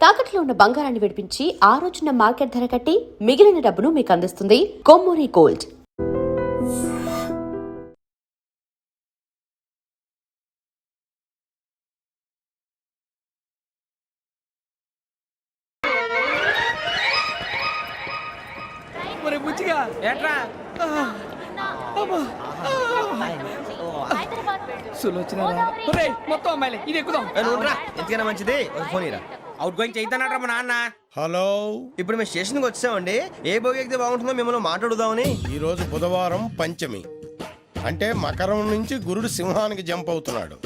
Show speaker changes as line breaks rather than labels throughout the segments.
తాకట్లో ఉన్న బంగారాన్ని విడిపించి ఆ రోజున మార్కెట్ ధర కట్టి మిగిలిన డబ్బును మీకు అందిస్తుంది కొమ్మూరి గోల్డ్.
మొత్తం అమ్మాయిలే ఇది ఎక్కుదాం.
ఎంతకైనా మంచిది ఫోన్ ఇరా.
అవుట్ గోయింగ్ చేద్దానట్రా మా నాన్న.
హలో,
ఇప్పుడు మేము స్టేషన్కి వచ్చామండి. ఏ బోగి ఎక్కితే బాగుంటుందో మిమ్మల్ని మాట్లాడుదామని.
ఈరోజు బుధవారం పంచమి, అంటే మకరం నుంచి గురుడు సింహానికి జంప్ అవుతున్నాడు.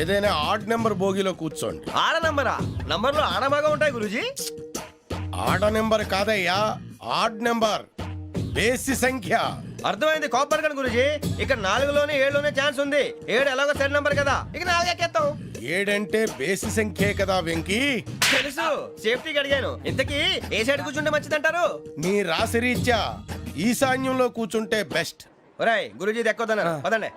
ఏదైనా ఆడ్ నెంబర్ బోగిలో కూర్చోండి.
ఆడ నంబరా? నంబర్లో ఆడ బాగా ఉంటాయి గురూజీ.
ఆడ నెంబర్ కాదయ్యా, ఆడ్ నెంబర్, బేసి సంఖ్య.
అర్థమైంది కాపర్ కానీ గురూజీ. ఇక్కడ 4లోనే 7లోనే ఛాన్స్ ఉంది. 7 ఎలాగో సెడ్ నంబర్ కదా, ఇక 4 ఎక్కేస్తాం.
7 అంటే బేసి సంఖ్యే కదా వెంకీ.
తెలుసు, సేఫ్టీకి అడిగాను. ఇంతకీ ఏ సైడ్ కూర్చుంటే మంచిదంటారు?
నీ రాశి రీత్యా ఈశాన్యంలో కూర్చుంటే బెస్ట్.
ఒరాయ్ గురూజీ దెక్కొద్దన్నారు, పదండి.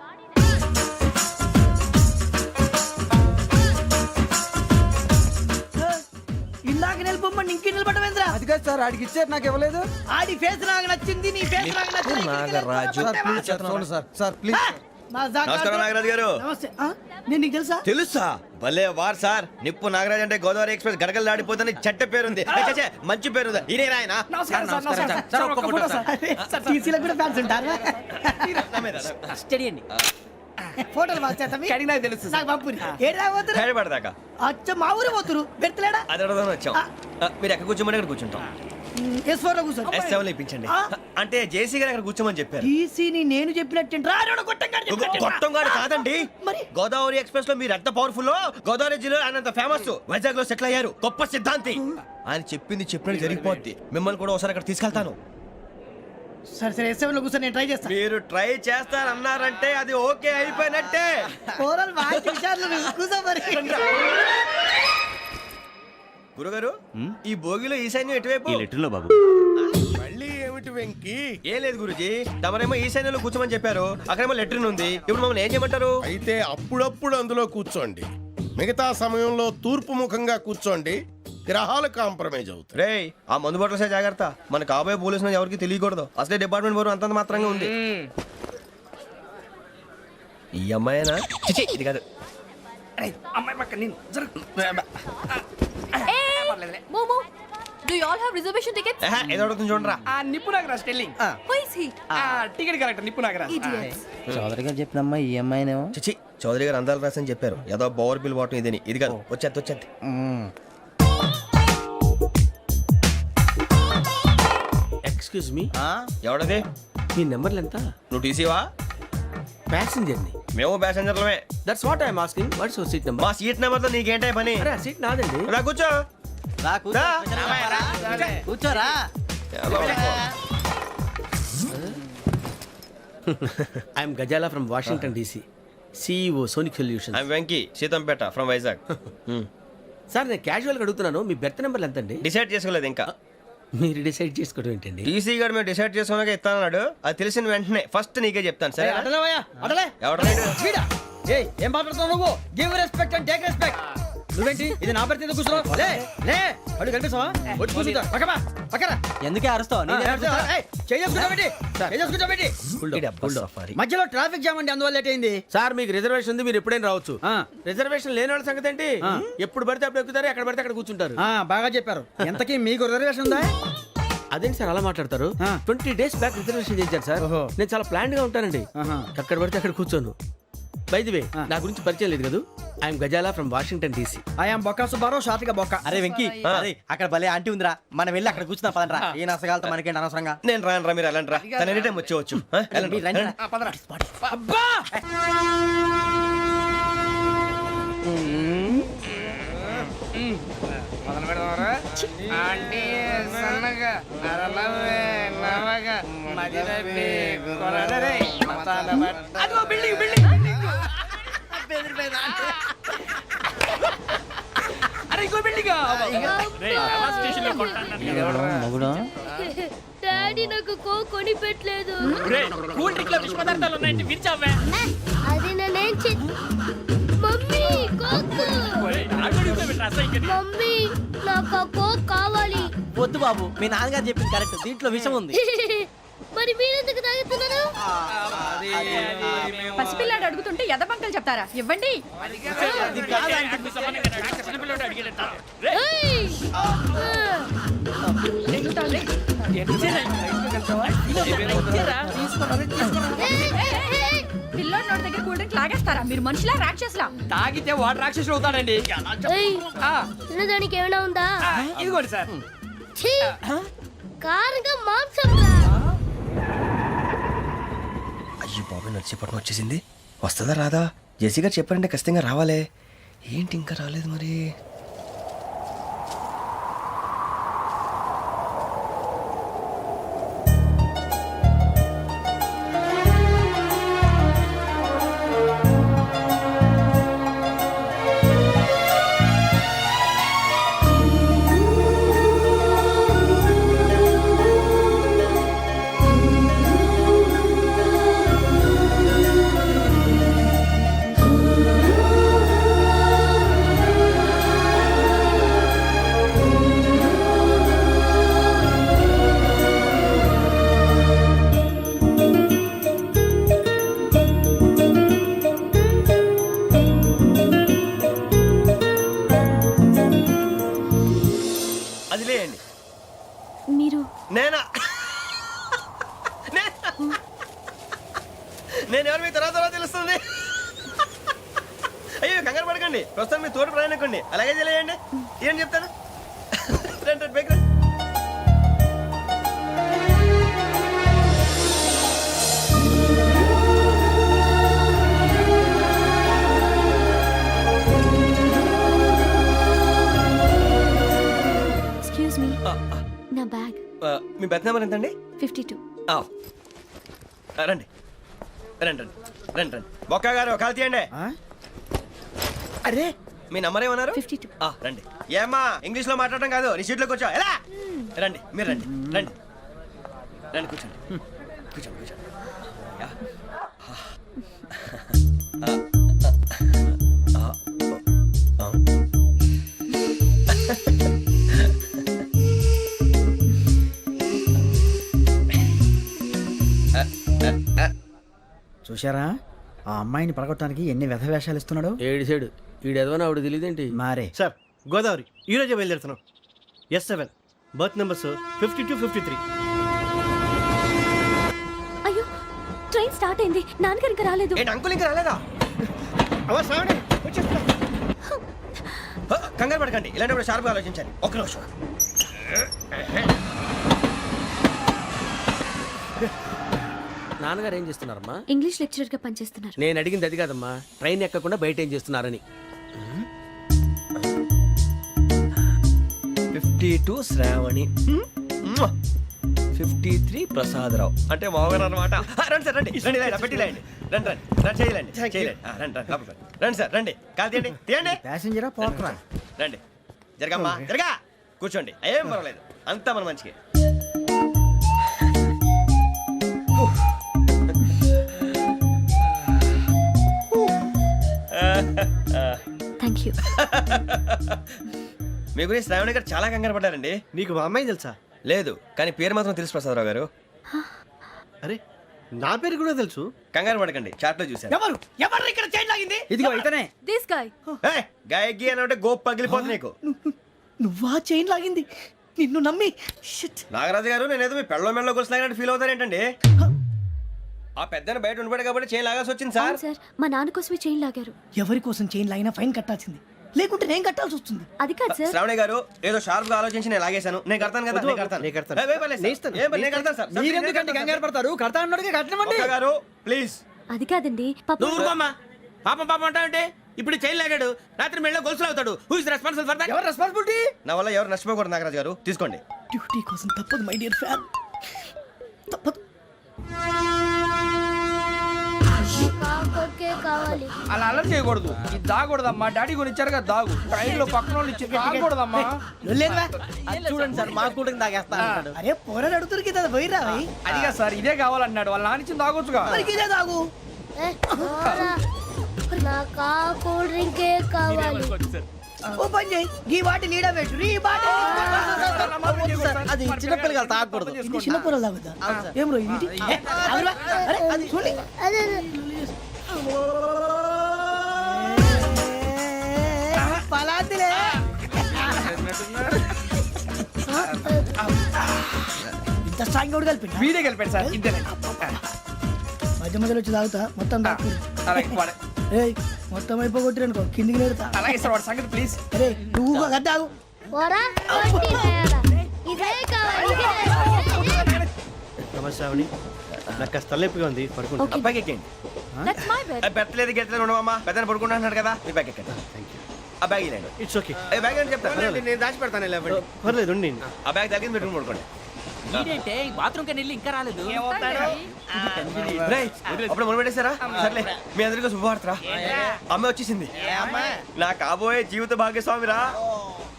ఇందాక నిలబొమ్మని ఇంకే నిలబడమేంద్రా?
అది కాదు సార్, ఆడికి ఇచ్చారు, నాకు ఇవ్వలేదు.
ఆడి ఫేస్ నాకు నచ్చింది, నీ ఫేస్ నాకు నచ్చింది.
నాగరాజు.
Sir please.
నమస్కారం నాగరాజు గారు.
నమస్తే. నేను నీకు తెలుసా?
తెలుసా? భలే వార్ సార్. నిప్పు నాగరాజ్ అంటే గోదావరి ఎక్స్ప్రెస్ గడగలు దాడిపోతుంది చెట్ట పేరుంది. మంచి పేరు. ఇదే ఆయన.
నమస్కారం సార్. నమస్కారం సార్. ఒక్క ఫోటో సార్. టీసీలో కూడా ఫ్యాన్స్ ఉంటారా? స్టడీ అండి. ఫోటోలు మార్చేస్తాం. కడిగినా తెలుసు. నాకు పంపుని. ఏడా పోతురు?
హైదరాబాద్దాకా.
అచ్చ మా ఊరు పోతురు. పెడతలేడా?
అది అడగదామని వచ్చాం. మీరు ఎక్కడ కూర్చోమని అక్కడ కూర్చుంటాం.
S4 లో కూర్చో.
S7 లో ఇప్పించండి. అంటే జేసీ గారు అక్కడ కూర్చోమని చెప్పారు.
టీసీని నేను చెప్పినట్టు
గొట్టంగాడు కాదండి.
మరి
గోదావరి ఎక్స్ప్రెస్ లో మీరు ఎంత పవర్ఫుల్, గోదావరి జిల్లా ఆయన ఫేమస్. వైజాగ్ లో సెటిల్ అయ్యారు. గొప్ప సిద్ధాంతి. ఆయన చెప్పింది చెప్పినట్టు జరిగిపోద్ది. మిమ్మల్ని కూడా ఒకసారి అక్కడ తీసుకెళ్తాను.
సరే సరే, S7 లో కూర్చొని నేను ట్రై చేస్తాను.
మీరు ట్రై చేస్తారన్నారంటే అది ఓకే అయిపోయినట్టే.
ఓవరాల్ వాటి విషయాలు కూర్చో మరి.
గురుగారు, ఈ భోగిలో ఈశాన్యం ఎటువైపు?
బాబు
మళ్ళీ ఏమిటి వెంకీ?
ఏం లేదు గురుజీ, తమరేమో ఈశాన్యంలో కూర్చోమని చెప్పారు. అక్కడేమో లెట్రిన్ ఉంది. ఇప్పుడు మమ్మల్ని ఏం చేయమంటారు?
అయితే అప్పుడప్పుడు అందులో కూర్చోండి. మిగతా సమయంలో తూర్పు ముఖంగా కూర్చోండి. గ్రహాలు కాంప్రమైజ్ అవుతాయి.
రేయ్, ఆ మందు బాటలసే జాగ్రత్త. మన కాబోయే పోలీసులు ఎవరికి తెలియకూడదు. అసలే డిపార్ట్మెంట్ బోరు అంతంత మాత్రంగా ఉంది. ఈ అమ్మాయినా? చిచి, ఇది కాదు.
అమ్మాయి పక్క నేను
Momo, do you all have reservation tickets?
ఏదో అడుగుతుంది చూడరా.
ఆ నిప్పు Nagaraj telling.
Who is he?
Ticket correct నిప్పు నాగరాజ్.
Idiots.
చౌదరి గారు చెప్పినమ్మా ఈ అమ్మాయినేమో.
చిచి, చౌదరి గారు అందాలు రాసని చెప్పారు. ఏదో బోర్ బిల్ బాటం ఇదని. ఇది కాదు, వచ్చేది.
Excuse me,
ఎవడది?
మీ నెంబర్లు ఎంత?
నువ్వు టీసీవా?
ప్యాసింజర్ ని.
మేము ప్యాసెంజర్లమే.
That's what I'm asking. What's your seat number?
మా సీట్ నెంబర్ తో నీకేంటే పని?
అరే సీట్ నాదండి.
రా కూర్చో.
కూర్చోరా.
I'm Ghazala from Washington DC, CEO Sonic Solution.
I'm Venky, Seethampeta from Vizag.
Sir నేను క్యాజువల్గా అడుగుతున్నాను, మీ బెర్త్ నెంబర్లు ఎంత అండి?
డిసైడ్ చేసుకోలేదు ఇంకా.
మీరు డిసైడ్ చేసుకోవడం ఏంటండి?
టీసీ గారు మేము డిసైడ్ చేసుకున్నాక ఇస్తానన్నాడు. అది తెలిసిన వెంటనే ఫస్ట్ నీకే చెప్తాను. సరే ఎవడ
ఏం మాట్లాడుతున్నావు నువ్వు? Give respect and take respect. నువ్వేంటి ఇది నా పరిస్థితి కూర్చున్నావు? లే లే, అడుగు కనిపిస్తావా? వచ్చి కూర్చుంటా. పక్కన ఎందుకే అరుస్తావు? మధ్యలో ట్రాఫిక్ జామ్ అండి, అందువల్ల లేట్ అయింది.
సార్ మీకు రిజర్వేషన్ ఉంది, మీరు ఎప్పుడైనా రావచ్చు. రిజర్వేషన్ లేని వాళ్ళ సంగతి ఏంటి? ఎప్పుడు పడితే అప్పుడు ఎక్కుతారు, ఎక్కడ పడితే అక్కడ కూర్చుంటారు.
బాగా చెప్పారు. ఎంతకీ మీకు రిజర్వేషన్ ఉందా?
అదేంటి సార్ అలా మాట్లాడతారు? 20 days బ్యాక్ రిజర్వేషన్ చేశారు సార్. నేను చాలా ప్లాన్డ్ గా ఉంటానండి. అక్కడ పడితే అక్కడ కూర్చోను. బై ది వే, నా గురించి పరిచయం లేదు కదా. I'm Ghazala from Washington DC.
I'm Bokka Subbarao, షార్ట్గా బొక్క. అరే వెంకీ, అక్కడ భలే ఆంటీ ఉందిరా, మనం వెళ్ళి అక్కడ కూర్చున్నా పదనరా. ఏ నసగాలతో మనకేంటి అనవసరంగా.
నేను రాను, మీరు ఎలాంటి రా. తన ఎనీ టైం వచ్చేవచ్చు.
అబ్బా మొదలు పెడదామరా. ఆంటీ సన్నగా అరలవే నవగా మదిరపి కొరడరే మతాల బట్ట. అదిగో బిల్డింగ్ బిల్డింగ్. అరే ఇంకో బిల్డింగ్.
డాడీ నాకు కోక్ కొని పెట్టలేదు.
కూల్ డ్రింక్ లో విష పదార్థాలు ఉన్నాయంటే విరిచావే.
అది నేనేం మమ్మీ కోక్.
మమ్మీ నాకు ఆ కోక్ కావాలి.
వద్దు బాబు, మీ నాన్నగారు చెప్పింది కరెక్ట్. దీంట్లో విషయం ఉంది.
మరి మీరెందుకు తాగుతున్నారు?
పసిపిల్లాడు అడుగుతుంటే ఎదబంకలు చెప్తారా? ఇవ్వండి.
ఏయ్!
పిల్లోడి నోటి దగ్గర కూల్ డ్రింక్ లాగేస్తారా? మీరు మనుషులా రాక్షసులా?
తాగితే వాడు రాక్షసుడు అవుతాడండి.
ఏయ్! తినడానికి ఏమైనా ఉందా?
ఇదిగోండి సార్.
ఛీ! కారంగా మాంసం రా.
అయ్యో బాబాయ్ నడిచేపట్నం వచ్చేసింది. వస్తుందా రాదా? జెసి గారు చెప్పారంటే ఖచ్చితంగా రావాలే. ఏంటి ఇంకా రాలేదు మరి? అది లేయండి.
మీరు
నేనా? నేను ఎవరు మీ తర్వాత తెలుస్తుంది. అయ్యో కంగారు పడకండి, ప్రస్తుతం మీ తోటి ప్రయాణకండి. అలాగే తెలియండి. ఏం చెప్తాను. రండి రండి, బైక్ రండి.
ఎక్స్క్యూజ్ మీ, నా బ్యాగ్.
మీ బెత్ నెంబర్ ఎంతండి?
52.
రండి రండి రండి రండి రండి. బొక్క గారు కాల్ తీయండి.
అరే
మీ నంబర్ ఏమన్నారు?
52.
రండి. ఏమ్మా ఇంగ్లీష్ లో మాట్లాడడం కాదు, నీ సీట్లో కూర్చో. ఎలా? రండి మీరు రండి రండి రండి కూర్చోండి కూర్చోండి కూర్చోండి. యా.
చూశారా ఆ అమ్మాయిని పడగొట్టడానికి ఎన్ని వ్యధ వేషాలు ఇస్తున్నాడు.
ఏడు సైడు ఈడెదవని ఆవిడ తెలియదేంటి?
మారే
సార్ గోదావరి ఈరోజే బయలుదేరుతున్నాం. S7 berth numbers 52, 53.
అయ్యో, ట్రైన్ స్టార్ట్ అయింది. నాన్నగారు ఇంకా రాలేదు.
ఏంటి అంకుల్ ఇంకా రాలేదా? కంగారు పడకండి, ఇలాంటప్పుడు షార్ప్గా ఆలోచించండి. ఒక్క నిమిషం.
నాన్నగారు ఏం చేస్తున్నారమ్మా?
ఇంగ్లీష్ లెక్చరర్ గా పనిచేస్తున్నారు.
నేను అడిగింది అది కాదమ్మా, ట్రైన్ ఎక్కకుండా బయట ఏం చేస్తున్నారని.
52 శ్రావణి, 53 ప్రసాదరావు అంటే మామగారు అనమాట. రండి సార్ రండి రండి, ఇలా పెట్టి లేండి. రండి రండి రండి, చేయలేండి చేయలేండి. రండి రండి లోపలికి రండి. రండి సార్ రండి, కాదు తీయండి తీయండి.
ప్యాసింజరా పోట్రా.
రండి జరగమ్మా జరగా, కూర్చోండి. ఏం పర్వాలేదు, అంతా మన మంచికి.
Thank you.
మీ గురించి శ్రావణి గారు చాలా కంగారు పడ్డారండి.
నీకు మా అమ్మాయి తెలుసా?
లేదు, కానీ పేరు మాత్రం తెలుసు ప్రసాదరావు గారు.
అరే నా పేరు కూడా తెలుసు.
కంగారు పడకండి, చాట్ లో చూశాను.
ఎవరు ఎవరు ఇక్కడ చైన్ లాగింది?
ఇదిగో ఇతనే.
This guy.
గాయకి అని అంటే గోప్ పగిలిపోతుంది నీకు.
నువ్వా చైన్ లాగింది? నిన్ను నమ్మి షిట్.
నాగరాజు గారు, నేనేదో మీ పెళ్ళ మెళ్ళ గురిసిలాగినట్టు ఫీల్ అవుతారేంటండి? ఆ పెద్దని బయట ఉండిపోయాడు కాబట్టి చైన్ లాగాల్సి వచ్చింది సార్.
సార్, మా నాన్న కోసమే చైన్ లాగారు.
ఎవరి కోసం చైన్ లాగినా ఫైన్ కట్టాల్సింది, లేకుంటే నేను కట్టాల్సి వస్తుంది.
అది కాదు సార్.
శ్రావణి గారు ఏదో షార్ప్ గా ఆలోచించి నేను లాగేశాను. నేను కడతాను కదా, నేను కడతాను.
నేను కడతాను.
ఏ, పర్లేదు సార్. ఏం పర్లేదు, నేను కడతాను సార్.
మీరెందుకంటే కంగారు పడతారు? కడతా అన్నాడుగా కట్టమండి.
ఒక్క గారు ప్లీజ్.
అది కాదండి,
నువ్వు ఊరుకోమ్మా. పాపం పాపం అంటావంటే ఇప్పుడు చైన్ లాగాడు, రాత్రి మెళ్ళ గొలుసులు అవుతాడు. Who is responsible for that?
ఎవరు రెస్పాన్సిబిలిటీ?
నా వల్ల ఎవరు నష్టపోకూడదు నాగరాజు గారు, తీసుకోండి.
డ్యూటీ కోసం తప్పదు మై డియర్ ఫ్యాన్, తప్పదు.
కావాలి.
అలా అలర్ చేయకూడదు. ఇది దాగకూడదమ్మా. డాడీ కొని ఇచ్చారు కదా దాగు. ట్రైన్ లో పక్కన వాళ్ళు ఇచ్చి దాగకూడదమ్మా.
చూడండి సార్, మా కూడా తాగేస్తా అన్నాడు.
అరే పోరాడు అడుగుతారు కదా, పోయిరా అదిగా సార్, ఇదే కావాలన్నాడు. వాళ్ళ నాన్న ఇచ్చింది తాగొచ్చుగా. ఇదే తాగు.
నాకు కూల్ డ్రింకే కావాలి.
ఓ పని చేయి ఈ బాటి లీడ పెట్టు ఈ బాటి
అది చిన్నపిల్లలు తాగకూడదు.
ఇది చిన్న పొరలు తాగుతా ఏం రో ఇది ఏ, ఆగురా. అరే, అది చూడండి. పలాతిలే ఇంత స్ట్రాంగ్ కూడా కలిపి
వీడే కలిపాడు సార్ ఇద్దరే
మధ్య మధ్యలో వచ్చి తాగుతా మొత్తం తాగు
అలాగే వాడు-
ఏయ్ మొత్తం అయిపోగొట్టిరనుకో కిందికి నేడుతా
అలాగే సార్ వాడు సంగతి ప్లీజ్
అరే నువ్వు కదా తాగు
నమస్తే ఆవిడ నాకు కాస్త తలెప్పిగా ఉంది పడుకుంటా
అబ్బాయికి ఎక్కండి
That's my bed.
పెట్టలేదు గెట్టలేదు ఉండవమ్మా పెద్దని పడుకుంటున్నాడు కదా మీ బ్యాగ్ ఎక్కండి ఆ బ్యాగ్ ఇలాండి
ఇట్స్ ఓకే
బ్యాగ్ అని చెప్తాను
నేను దాచి పెడతాను లేవండి.
పర్లేదు ఉండి
ఆ బ్యాగ్ తగ్గింది పెట్టుకుని పడుకోండి రేయ్, అప్పుడు మొదలు పెట్టేశారా సర్లే మీ అందరికీ శుభవార్తరా అమ్మ వచ్చేసింది నా కాబోయే జీవిత భాగ్యస్వామిరా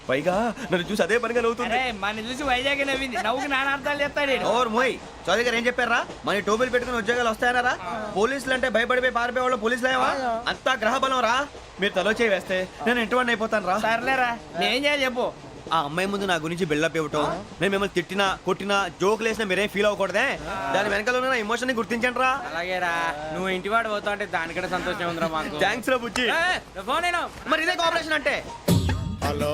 పైగా నన్ను చూసి అదే పనిగా నవ్వుతుంది
మన చూసి వైజాగ్ నవ్వింది నవ్వుకి నాన్న అర్థాలు చెప్తాడు
ఓర్ మోయ్ చౌదరి గారు ఏం చెప్పారా మన టోబీలు పెట్టుకుని ఉద్యోగాలు వస్తాయనరా పోలీసులు అంటే భయపడిపోయి పారిపోయే వాళ్ళు పోలీసులు ఏవా అంతా గ్రహ బలం రా మీరు తలో చేయి వేస్తే నేను ఇంటివాడిని అయిపోతాను రా
సర్లేరా నేం చేయాలి చెప్పు
ఆ అమ్మాయి ముందు నా గురించి బిల్డప్ ఇవ్వటం నేను మిమ్మల్ని తిట్టినా కొట్టినా జోకులు వేసినా మీరేం ఫీల్ అవ్వకూడదే దాని వెనకాల ఉన్న ఎమోషన్ ని గుర్తించండి రా
అలాగేరా నువ్వు ఇంటివాడు పోతా అంటే దానికంటే సంతోషం ఉందిరా మాకు
థ్యాంక్స్ రా బుజ్జి
ఫోన్ అయినా
మరి ఇదే కోఆపరేషన్ అంటే
హలో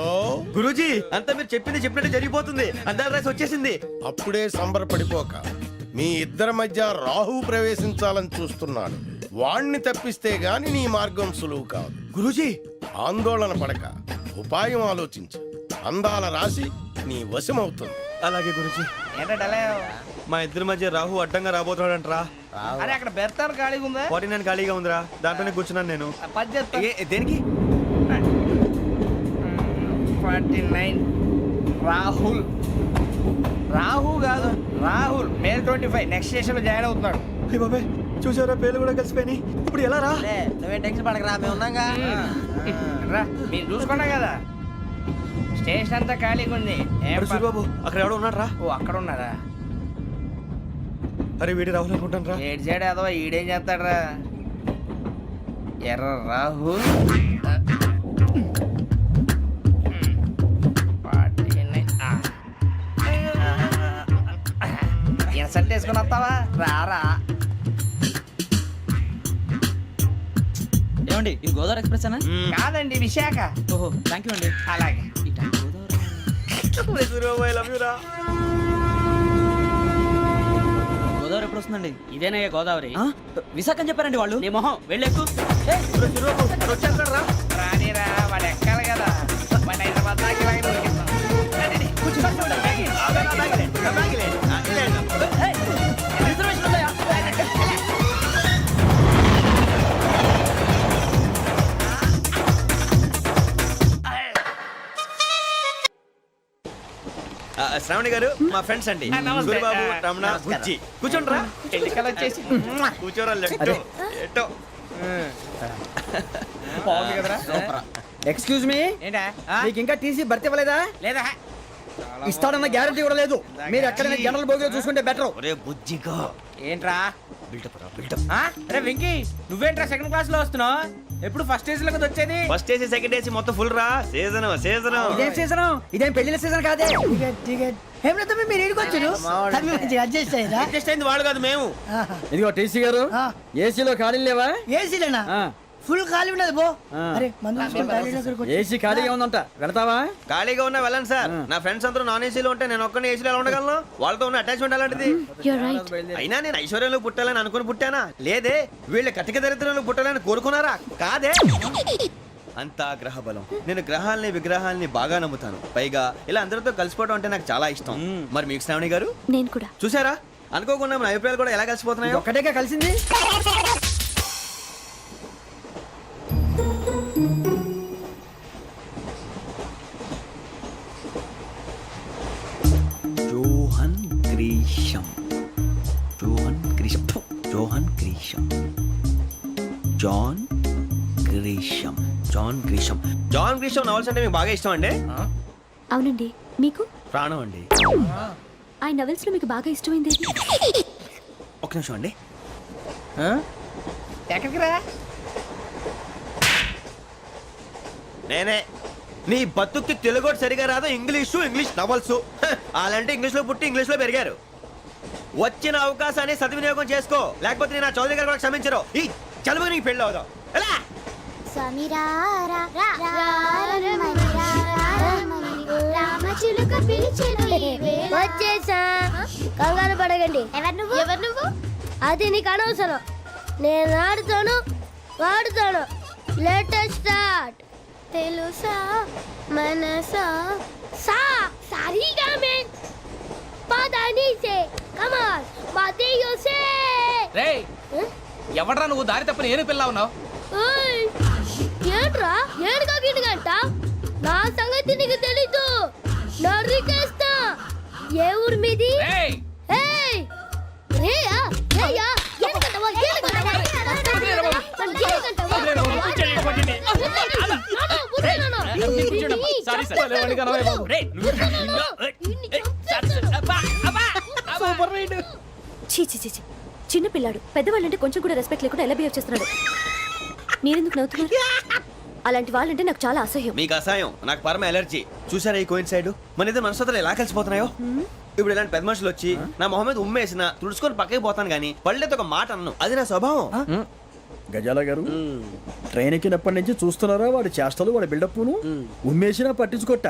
గురూజీ అంతా మీరు చెప్పింది చెప్పినట్టు జరిగిపోతుంది అందాల రైస్ వచ్చేసింది
అప్పుడే సంబరపడిపోక మీ ఇద్దరి మధ్య రాహు ప్రవేశించాలని చూస్తున్నాడు వాణ్ణి తప్పిస్తే గాని నీ మార్గం సులువు కాదు
గురూజీ
ఆందోళన పడక ఉపాయం ఆలోచించు అందాల రాశి నీ వశమవుతుంది
అలాగే గురూజీ
ఏంటంటే
మా ఇద్దరి మధ్య రాహు అడ్డంగా రాబోతున్నాడంట్రా
అరే అక్కడ బెర్తాను ఖాళీగా ఉందా
49 ఖాళీగా ఉందిరా దాంట్లోనే కూర్చున్నాను నేను
పది చెప్తా
దేనికి
49 రాహుల్ రాహు కాదు రాహుల్ మే 25 నెక్స్ట్ స్టేషన్ లో జాయిన్ అవుతున్నాడు
అయ్య బాబాయ్ చూసారా పేర్లు కూడా కలిసిపోయినాయి ఇప్పుడు ఎలా రా
నువ్వేం టెన్షన్ పడకరా మేము ఉన్నాగా
రా మీరు చూసుకున్నా కదా స్టేషన్ అంతా ఖాళీగా ఉంది ఏం
అరే సూరిబాబు అక్కడ ఎవడో ఉన్నాడు రా
ఓ అక్కడ ఉన్నారా
అరే వీడి రాహుల్ అనుకుంటాను రా
ఏడు సైడ్ ఏదో ఈడేం చేస్తాడరా ఎర్ర రాహుల్ ఇన్సల్ట్ వేసుకుని వస్తావా రారా
ఏమండి ఇది గోదావరి ఎక్స్ప్రెస్ అనా
కాదండి విశాఖ
ఓహో థ్యాంక్ యూ అండి
అలాగే
సూరిబాబు ఐ లవ్ యూ రా
గోదావరి ఎప్పుడు వస్తుందండి
ఇదేనయ్య గోదావరి
విశాఖ అని చెప్పారండి వాళ్ళు
నీ మొహం వెళ్ళెక్కు
వచ్చేస్తాడు రా
రానిరా వాడు ఎక్కాలి కదా వాడిని హైదరాబాద్ దాకా ఇలాగే దొరికిస్తాం. రండి, రండి, కూర్చో.
రిజర్వేషన్ ఉందా
శ్రావణి గారు మా ఫ్రెండ్స్ అండి
నమస్తే.
సూరిబాబు రమణ బుజ్జి కూర్చోండి రా
ఎన్నికలు వచ్చేసి
కూర్చోరా లెట్టో ఎట్టో
బాగుంది కదరా
ఎక్స్క్యూజ్ మీ
ఏంటా
మీకు ఇంకా టీసీ భర్తీ ఇవ్వలేదా
లేదా
ఇస్తాడన్న గ్యారంటీ కూడా లేదు మీరు ఎక్కడైనా జనరల్ బోగిలో చూసుకుంటే బెటర్
ఒరే బుజ్జిగా
ఏంట్రా
బిల్డప్ రా బిల్డప్
అరే వెంకీ నువ్వేంట్రా సెకండ్ క్లాస్ లో వస్తున్నావు ఎప్పుడు ఫస్ట్ ఏజ్ లో కదా వచ్చేది
ఫస్ట్ ఏసీ సెకండ్ ఏసీ మొత్తం ఫుల్ రా సీజన్ సీజన్
ఇదేం సీజన్ ఇదేం పెళ్లిన సీజన్ కాదే
టికెట్ టికెట్ ఏం లేదు మీరు ఏడికి వచ్చారు అడ్జస్ట్ అయ్యారా
అడ్జస్ట్ అయింది వాళ్ళు కాదు మేము
ఇదిగో టీసీ గారు
ఆ.
ఏసీలో ఖాళీ లేవా
ఏసీలేనా
ఆ.
ఫుల్ ఖాళీ ఉన్నది బో
ఆ.
అరే మందు తీసుకొని టాయిలెట్ దగ్గరికి వచ్చి-
ఏసీ ఖాళీగా ఉందంట వెళ్తావా
ఖాళీగా ఉన్నా వెళ్ళండి సార్ నా ఫ్రెండ్స్ అందరూ నాన్ ఏసీలో ఉంటే నేను ఒక్కనే ఏసీలో ఎలా ఉండగలను వాళ్ళతో ఉన్న అటాచ్మెంట్ అలాంటిది
You're right.
అయినా నేను ఐశ్వర్యంలో పుట్టాలని అనుకుని పుట్టానా లేదే వీళ్ళ కటిక దరిద్రంలో పుట్టాలని కోరుకున్నారా కాదే అంతా గ్రహ బలం నేను గ్రహాలని విగ్రహాలని బాగా నమ్ముతాను పైగా ఇలా అందరితో కలిసిపోవడం అంటే నాకు చాలా ఇష్టం మరి మీకు శ్రావణి గారు
నేను కూడా
చూసారా అనుకోకుండా మన అభిప్రాయాలు కూడా ఎలా కలిసిపోతున్నాయో
ఒక్కటేగా కలిసింది
John Grisham John Grisham John Grisham John Grisham John Grisham John Grisham novels అంటే మీకు బాగా ఇష్టం అండి
అవునండి మీకు
ప్రాణం అండి
ఆ నవెల్స్ లో మీకు బాగా ఇష్టమైంది ఏది?
ఒక నిమిషం అండి
ఎక్కడికి రా
నేనే నీ బతుక్కి తెలుగు సరిగా రాదు, ఇంగ్లీష్ నవల్స్. అలాంటి ఇంగ్లీష్ లో పుట్టి ఇంగ్లీష్ లో పెరిగారు. వచ్చిన అవకాశాన్ని సద్వినియోగం చేసుకో, లేకపోతే నేను నా చౌదరి గారు కూడా క్షమించరు. ఈ చదువు నీకు పెళ్ళి అవుదాం. ఎలా
వచ్చేసా, కంగారు పడగండి. ఎవరు నువ్వు? అది నీకు అనవసరం. నేను ఆడుతాను, వాడుతాను. Latest start. తెలుసా మనసా సా సారీగా మెన్ పదని సే కమాన్ మదేయో సే.
రేయ్ ఎవడ్రా నువ్వు దారి తప్పని ఏను పిల్ల ఉన్నావు?
ఓయ్ ఏంట్రా ఏడుగా గిడుగంట? నా సంగతి నీకు తెలీదు. నరికేస్తా. ఏ ఊరు మీది?
రేయ్
ఏయ్ రేయా రేయా ఏడుగంటవా ఏడుగంటవా
చీ చీ చీ చీ. చిన్న పిల్లాడు పెద్దవాళ్ళంటే కొంచెం కూడా రెస్పెక్ట్ లేకుండా ఎలా బిహేవ్ చేస్తున్నాడు. మీరెందుకు నవ్వుతున్నారు? అలాంటి వాళ్ళంటే నాకు చాలా అసహ్యం.
మీకు అసహాయం, నాకు పరమ ఎలర్జీ. చూసారా ఈ కోయిన్ సైడ్ మన ఇద్దరు మనసులు ఎలా కలిసిపోతున్నాయో. ఇప్పుడు ఇలాంటి పెద్ద మనుషులు వచ్చి నా మొహం మీద ఉమ్మేసిన తుడుచుకొని పక్కకి పోతాను కానీ పళ్ళేతో ఒక మాట అన్ను. అది నా స్వభావం.
గజాల గారు ట్రైన్ ఎక్కినప్పటి నుంచి చూస్తున్నారా వాడి చేష్టలు, వాడి బిల్డప్ను. ఉమ్మేసినా పట్టించుకోట.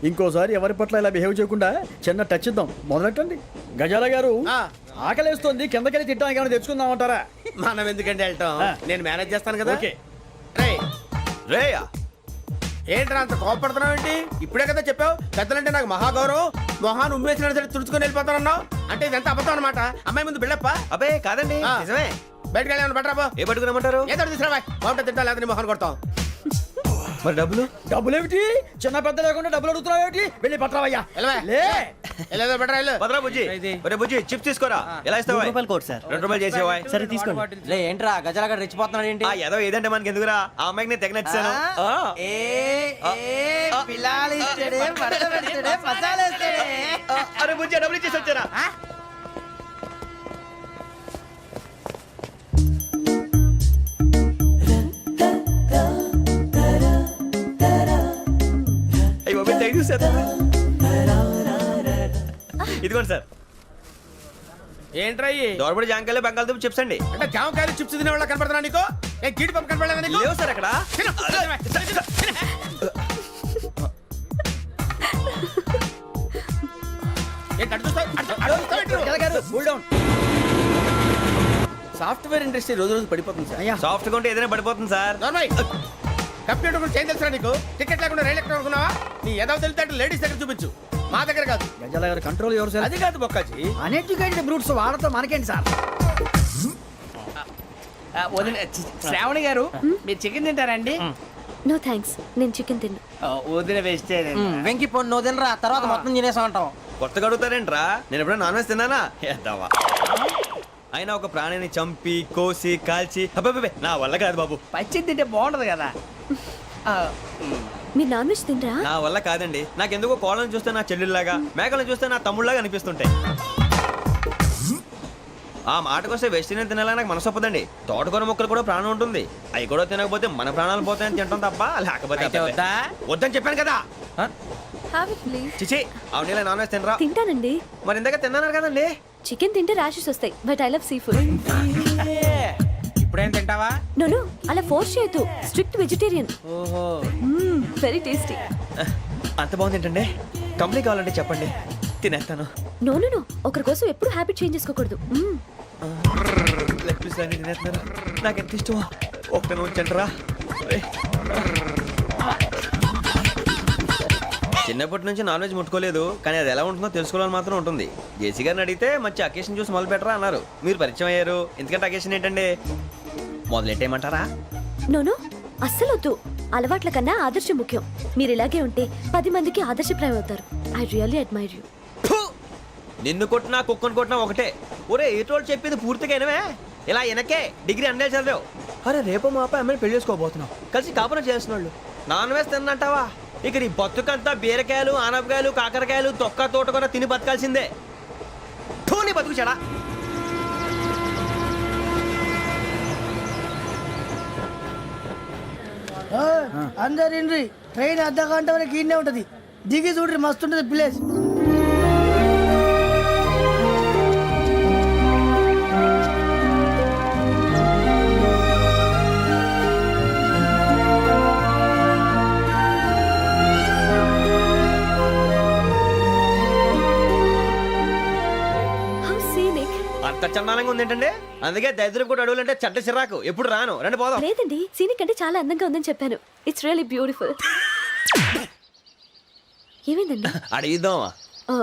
ఇంకోసారి ఎవరి పట్ల ఇలా బిహేవ్ చేయకుండా చిన్న టచ్ ఇద్దాం. మొదలెట్టండి. గజాల గారు ఆకలేస్తుంది, కిందకెళ్ళి తిట్టడానికి ఏమైనా తెచ్చుకుందామంటారా?
మనం ఎందుకంటే వెళ్తాం, నేను మేనేజ్ చేస్తాను కదా.
ఓకే.
రేయా
ఏంట్రా అంత కోపడుతున్నావు ఏంటి? ఇప్పుడే కదా చెప్పావు పెద్దలంటే నాకు మహాగౌరవం, మొహాన్ని ఉమ్మేసిన సరే తుడుచుకొని వెళ్ళిపోతానన్నావు. అంటే ఇదంతా అబద్ధం అనమాట. అమ్మాయి ముందు బిల్డప్ప.
అబ్బే కాదండి, నిజమే.
బయటకు వెళ్ళి బట్రాబో.
ఏ పట్టుకురమ్మంటారు?
ఏదో తీసుకురా బాగుంటే తింటా, లేదా మొహాన్ని కొడతాం.
మరి డబ్బులు?
డబ్బులేమిటి? చిన్న పెద్ద లేకుండా డబ్బులు అడుగుతున్నావు ఏమిటి? వెళ్ళి పట్టరావయ్యా.
వెళ్ళేదో బట్రా వెళ్ళు.
భద్రా బుజ్జి, ఒరే బుజ్జి చిప్స్ తీసుకోరా. ఎలా ఇస్తావా?
Court sir.
2 రూపాయలు చేసేవా?
సరే తీసుకోండి.
ఏంట్రా గజాల రెచ్చిపోతున్నాడు ఏంటి?
ఆ ఏదో ఏదంటే మనకి ఎందుకురా, ఆ అమ్మాయికి నేను తెగ నచ్చాను. అరే బుజ్జి డబ్బులు ఇచ్చేసి వచ్చారా? ఇదిగోండి సార్.
ఏంట్రా
దోరబడి జాంకాయలు బంగాళదుంప చిప్స్ అండి.
అంటే జామకాయలు చిప్స్ తినే వాళ్ళ కనపడుతున్నా నీకు? ఏ జీడి పంపు కనపడలేదా నీకు?
లేవు సార్ అక్కడ.
సాఫ్ట్వేర్ ఇండస్ట్రీ రోజు రోజు పడిపోతుంది సార్.
సాఫ్ట్ గా ఉంటే ఏదైనా పడిపోతుంది సార్.
కంప్యూటర్ గురించి ఏం తెలుసా నీకు? టికెట్ లేకుండా రైలు ఎక్కడ అనుకున్నావా? నీ ఏదో తెలితే లేడీస్ దగ్గర చూపించు, మా దగ్గర కాదు.
గజాల గారు కంట్రోల్ ఎవరు సార్?
అది కాదు బొక్కాజీ.
అన్ఎడ్యుకేటెడ్ బ్రూట్స్ వాళ్ళతో మనకేంటి సార్?
శ్రావణి గారు మీరు చికెన్ తింటారండి?
నో థ్యాంక్స్, నేను చికెన్ తిన్నా.
వదిన వేస్తే వెంకి పొన్ను నువ్వు తినరా, తర్వాత మొత్తం తినేసా ఉంటాం.
కొత్తగా అడుగుతారేంట్రా? నేను ఎప్పుడైనా నాన్ వెజ్ తిన్నానా? ఎద్దావా. అయినా ఒక ప్రాణిని చంపి కోసి కాల్చి అబ్బబ్బే నా వల్ల కాదు బాబు.
పచ్చి తింటే బాగుంటది కదా.
మీరు నాన్ వెజ్ తినరా?
నా వల్ల కాదండి. నాకెందుకో కోళ్ళని చూస్తే నా చెల్లెళ్ళలాగా, మేకలను చూస్తే నా తమ్ముళ్ళలాగా అనిపిస్తుంటాయి. ఆ మాటకొస్తే వెస్టిరియన్ తినాలని నాకు మనసు ఒప్పదండి. తోటకూర మొక్కలు కూడా ప్రాణం ఉంటుంది. అవి కూడా తినకపోతే మన ప్రాణాలు పోతాయని తింటాం తప్ప లేకపోతే వద్దని చెప్పాను కదా. చిచి అవునీ నాన్ వెజ్ తినరా?
తింటానండి.
మరి ఇందాక తిన్నాను కదండి.
చికెన్ తింటే ర్యాషెస్ వస్తాయి, but I love sea food.
ఇప్పుడేం తింటావా?
నో అలా ఫోర్స్ చేయొద్దు. Strict vegetarian.
ఓహో
వెరీ టేస్టీ.
అంత బాగుంది ఏంటండి? కంప్లీట్ కావాలంటే చెప్పండి, తినేస్తాను.
నో ఒకరి కోసం ఎప్పుడు హ్యాబిట్ చేంజ్ చేసుకోకూడదు.
లెగ్ పీస్ అన్ని తినేస్తున్నారు. నాకు ఎంత ఇష్టమో ఒక్క ఉంచండి రా. చిన్నప్పటి నుంచి నాన్ వెజ్ ముట్టుకోలేదు, కానీ అది ఎలా ఉంటుందో తెలుసుకోవాలని మాత్రం ఉంటుంది. జేసీ గారిని అడిగితే మంచి అకేషన్ చూసి మొదలు పెట్టరా అన్నారు. మీరు పరిచయం అయ్యారు, ఎందుకంటే అకేషన్ ఏంటండి? మొదలెట్టేయమంటారా?
నో అస్సలు వద్దు. అలవాట్ల కన్నా ఆదర్శం ముఖ్యం. మీరు ఇలాగే ఉంటే 10 మందికి ఆదర్శప్రాయం అవుతారు. I really admire you.
నిన్ను కొట్టినా కుక్కను కొట్టినా ఒకటే. ఒరే ఏటోళ్ళు చెప్పింది పూర్తిగా వినవే. ఇలా వెనకే డిగ్రీ అన్నే చదివావు. అరే రేపు మా అబ్బాయి అమ్మని పెళ్లి చేసుకోబోతున్నావు, కలిసి కాపురం చేసిన వాళ్ళు నాన్ వెజ్ తిన్నంటావా? ఇక నీ బతుకంతా బీరకాయలు, ఆనపకాయలు, కాకరకాయలు, తొక్క తోట కూడా తిని బతకాల్సిందే. నీ బతుకు చెడా.
అందరు ట్రైన్ అర్ధ గంట వరకు ఇన్నే ఉంటది. దిగి చూడ్రి మస్తు ఉంటది ప్లేస్.
How scenic.
అంత చందానంగా ఉంది ఏంటంటే, అందుకే దరిద్రం కూడా అడవులంటే చెడ్డ చిరాకు. ఎప్పుడు రాను, రండి పోదాం.
లేదండి, సీనిక్ అంటే చాలా అందంగా ఉందని చెప్పాను. It's really beautiful. ఏమైందండి?
అడిగిద్దామా?
ఓ,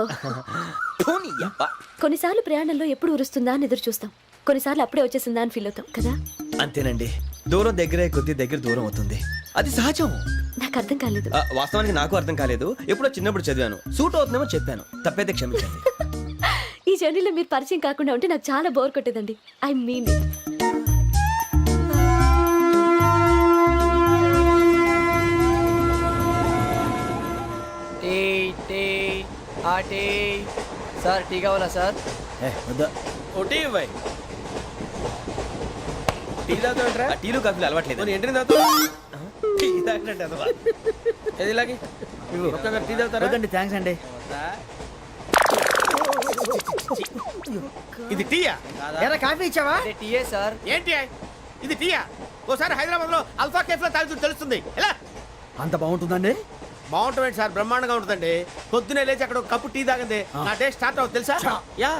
కొన్నిసార్లు ప్రయాణంలో ఎప్పుడు ఉరుస్తుందా అని ఎదురు చూస్తాం, కొన్నిసార్లు అప్పుడే వచ్చేసిందా అని ఫీల్ అవుతాం కదా.
అంతేనండి, దూరం దగ్గరే కొద్ది దగ్గర దూరం అవుతుంది, అది సహజం.
నాకు అర్థం కాలేదు.
వాస్తవానికి నాకు అర్థం కాలేదు. ఎప్పుడో చిన్నప్పుడు చదివాను, సూట్ అవుతుందేమో చెప్పాను, తప్పైతే క్షమించండి.
ఈ జర్నీలో మీరు పరిచయం కాకుండా ఉంటే నాకు చాలా బోర్ కొట్టేదండి. ఐ మీన్
సార్ టీ కావాలా సార్?
వద్దా.
ఒకటి ఇవ్వాయి. టీ తాగుతాంట్రా?
టీలు కాఫీలు అలవాట్లేదు.
ఎంట్రీ తాగుతావు?
టీ తాగినట్టు అదవా.
ఏది ఇలాగే ఒక్కగారు టీ తాగుతారా?
వద్దండి, థ్యాంక్స్ అండి.
ఇది టీయా?
ఎరా కాఫీ ఇచ్చావా?
టీయే సార్.
ఏంటి ఇది టీయా? ఓసారి హైదరాబాద్ లో అల్ఫా కేఫ్ లో తాగుతూ తెలుస్తుంది. ఎలా
అంత బాగుంటుందండి?
బాగుంటుంది సార్, బ్రహ్మాండంగా ఉంటుందండి. పొద్దునే లేచి అక్కడ ఒక కప్పు టీ తాగింది నా డే స్టార్ట్ అవుతుంది తెలుసా? యా.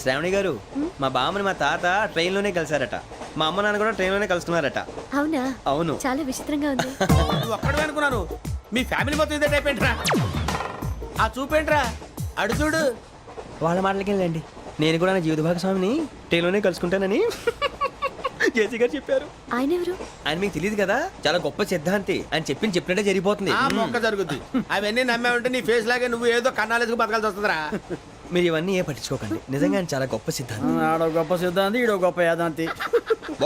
శ్రావణి గారు, మా బామ్మని మా తాత ట్రైన్ లోనే కలిసారట, మా అమ్మ నాన్న కూడా ట్రైన్ లోనే కలుసుకున్నారట.
అవునా?
అవును.
చాలా విచిత్రంగా ఉంది.
నువ్వు ఒక్కడే అనుకున్నాను, మీ ఫ్యామిలీ మొత్తం ఇదే టైప్ ఏంట్రా? ఆ చూపేంట్రా, అడు చూడు.
వాళ్ళ మాటలకి వెళ్ళండి, నేను కూడా నా జీవిత భాగస్వామిని ట్రైన్ లోనే కలుసుకుంటానని జేసీ గారు చెప్పారు.
ఆయన ఎవరు?
ఆయన మీకు తెలియదు కదా, చాలా గొప్ప సిద్ధాంతి. ఆయన చెప్పినట్టే జరిగిపోతుంది.
ఆ మొక్క జరుగుద్ది. అవన్నీ నమ్మే ఉంటే నీ ఫేస్ లాగే నువ్వు ఏదో కన్నాలేసుకు బతకాల్సి వస్తుందిరా.
మీరు ఇవన్నీ ఏ పట్టించుకోకండి, నిజంగా ఆయన చాలా గొప్ప సిద్ధాంతి.
ఆడో గొప్ప సిద్ధాంతి, ఈడో గొప్ప యాదాంతి.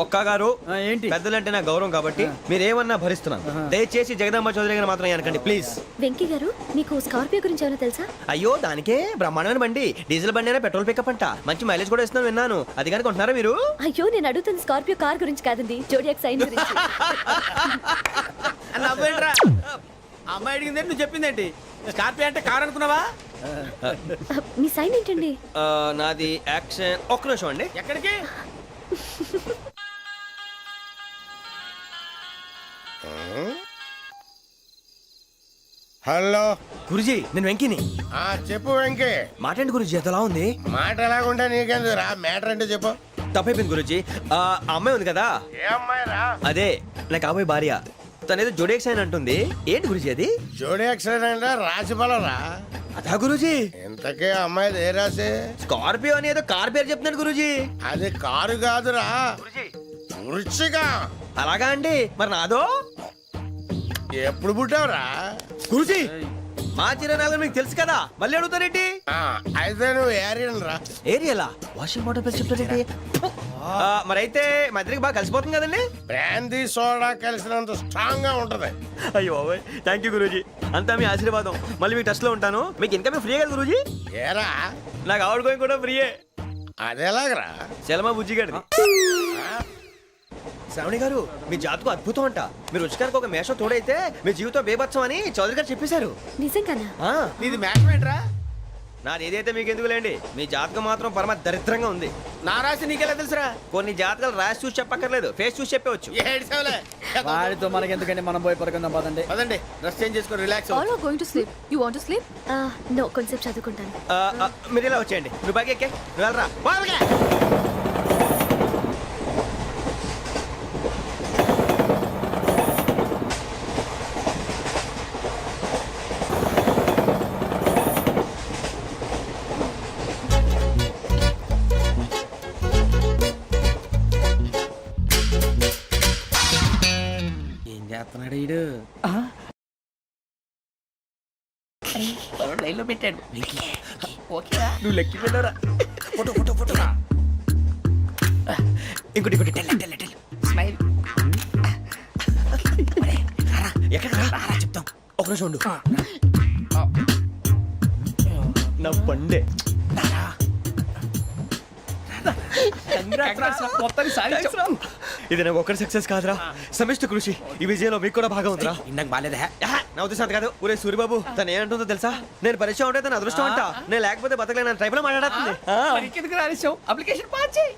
ఒక్క గారు,
ఏంటి?
పెద్దలంటే నా గౌరవం కాబట్టి మీరు ఏమన్నా భరిస్తున్నాను. దయచేసి జగదాంబ చౌదరి గారు మాత్రం అనకండి ప్లీజ్.
వెంకీ గారు, మీకు స్కార్పియో గురించి ఏమైనా తెలుసా?
అయ్యో, దానికే బ్రహ్మాండమైన బండి, డీజిల్ బండి అయినా పెట్రోల్ పికప్ అంట, మంచి మైలేజ్ కూడా ఇస్తున్నాను విన్నాను. అది కనుక ఉంటున్నారా మీరు?
అయ్యో, నేను అడుగుతుంది స్కార్పియో కార్ గురించి కాదండి, జోడియాక్ సైన్ గురించి.
నవ్వేంట్రా? అమ్మాయి అడిగింది నువ్వు చెప్పిందేంటి? స్కార్పియో అంటే కార్ అనుకున్నావా?
మీ సైన్ ఏంటండి?
నాది యాక్షన్. ఒక్క నిమిషం అండి.
ఎక్కడికి?
హలో
గురుజీ, నేను వెంకిని.
చెప్పు వెంకీ.
మాటండి గురుజీ, ఎంతలా ఉంది?
మాట ఎలాగుంటా నీకెందుకు రా, మ్యాటర్ అంటే చెప్పు.
తప్పైపోయింది గురుజీ. ఆ అమ్మాయి ఉంది కదా,
ఏ అమ్మాయి రా?
అదే నా కాబోయే భార్య. తనేదో జోడేక్స్ అని అంటుంది. ఏంటి గురుజీ అది?
జోడి యాక్సిడెంట్ రాసి రా.
అదా గురుజీ?
ఇంతకే అమ్మాయి ఏ రాసి?
స్కార్పియో అని ఏదో కార్ పేరు చెప్తున్నాడు గురుజీ.
అది కారు కాదురా, వృచ్చిక.
అలాగా అండి, మరి నాదో?
ఎప్పుడు పుట్టావురా?
గురుజీ, మా చిరనాలు మీకు తెలుసు కదా, మళ్ళీ అడుగుతారేంటి?
అయితే నువ్వు ఏరియన్ రా.
ఏరియాలా? వాషింగ్ వాటర్ పేరు చెప్తారేంటి? మరైతే మా ఇద్దరికి బాగా కలిసిపోతుంది కదండి.
బ్రాందీ సోడా కలిసినంత స్ట్రాంగ్ గా ఉంటది.
అయ్యో థ్యాంక్ యూ గురూజీ, అంతా మీ ఆశీర్వాదం. మళ్ళీ మీకు టచ్ లో ఉంటాను. మీకు ఇంకా ఫ్రీ కదా గురూజీ?
ఏరా,
నాకు ఆవిడ గోయింగ్ కూడా ఫ్రీయే.
అదేలాగరా?
చలమా బుజ్జి గారిది. శ్రావణి గారు, మీ జాతకు అద్భుతం అంట. మీరు రుచికారికి ఒక మేషం తోడైతే మీ జీవితం బేబత్సం అని చౌదరి గారు చెప్పేశారు.
నిజంగానా?
నీది మ్యాచ్ ఏంట్రా?
నాది ఏదైతే మీకు ఎందుకు లేండి, మీ జాతకం మాత్రం పరమ దరిద్రంగా ఉంది.
నా రాసి నీకెలా తెలుసురా?
కొన్ని జాతకాలు రాసి చూసి చెప్పక్కర్లేదు, ఫేస్ చూసి చెప్పవచ్చు.
ఏడ్చావులే.
వాడితో మనకి ఎందుకండి, మనం పోయి పడుకుందాం పదండి.
పదండి, డ్రెస్ చేంజ్ చేసుకొని relax.
All are going to sleep. You want to sleep?
No, కొంచెం చదువుకుంటాను.
మీరు ఇలా వచ్చేయండి. నువ్వు బాగా ఎక్కే, నువ్వు వెళ్ళరా.
ఏం చేస్తున్నాడు ఈడు? లైన్లో పెట్టాడు. ఓకేరా,
నువ్వు లెక్కి వెళ్ళరా. Photo photo photo. ఇంకోటి ఇంకోటి. Tell
smile.
ఎక్కడ రారా చెప్తాం. ఒక నిమిషం ఉండు. నా పండే. ఇది నాకు ఒక్కరి సక్సెస్ కాదురా, సమిష్టి కృషి. ఈ విజయంలో మీకు కూడా భాగం ఉందిరా.
ఇందాక బాలేదా?
నా ఉద్దేశం అది కాదు. ఊరే సూరిబాబు తను ఏమంటుందో తెలుసా? నేను పరిచయం ఉంటే తన అదృష్టం అంట, నేను లేకపోతే బతకలేను ట్రైబ్ లో మాట్లాడుతుంది.
అప్లికేషన్ పాస్ చేయి.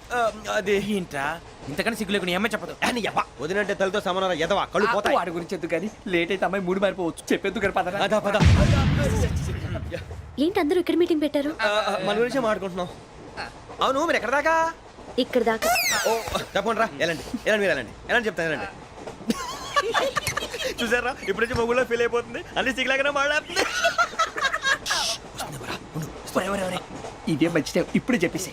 అది
ఏంట్రా ఇంతకన్నా సిగ్గు లేకుండా ఏమై చెప్పదు.
వదినంటే తలతో సమానం ఎదవా, కళ్ళు పోతాయి.
వాడి గురించి ఎందుకు కానీ లేట్ అయితే అమ్మాయి మూడు మారిపోవచ్చు. చెప్పేందుకు కానీ పద.
అదా పద.
ఏంటి అందరూ ఇక్కడ మీటింగ్ పెట్టారు?
మన గురించి మాట్లాడుకుంటున్నాం. అవును మీరు ఎక్కడ దాకా?
ఇక్కడ దాకా.
ఓ తప్పకుండా రా, వెళ్ళండి వెళ్ళండి, మీరు వెళ్ళండి వెళ్ళండి, చెప్తాను వెళ్ళండి. చూసారా ఇప్పుడు నుంచి మొగుల్లో ఫీల్ అయిపోతుంది, అన్ని సిగ్లాగానే మాట్లాడుతుంది.
ఇదే మంచి టైం, ఇప్పుడు చెప్పేసి.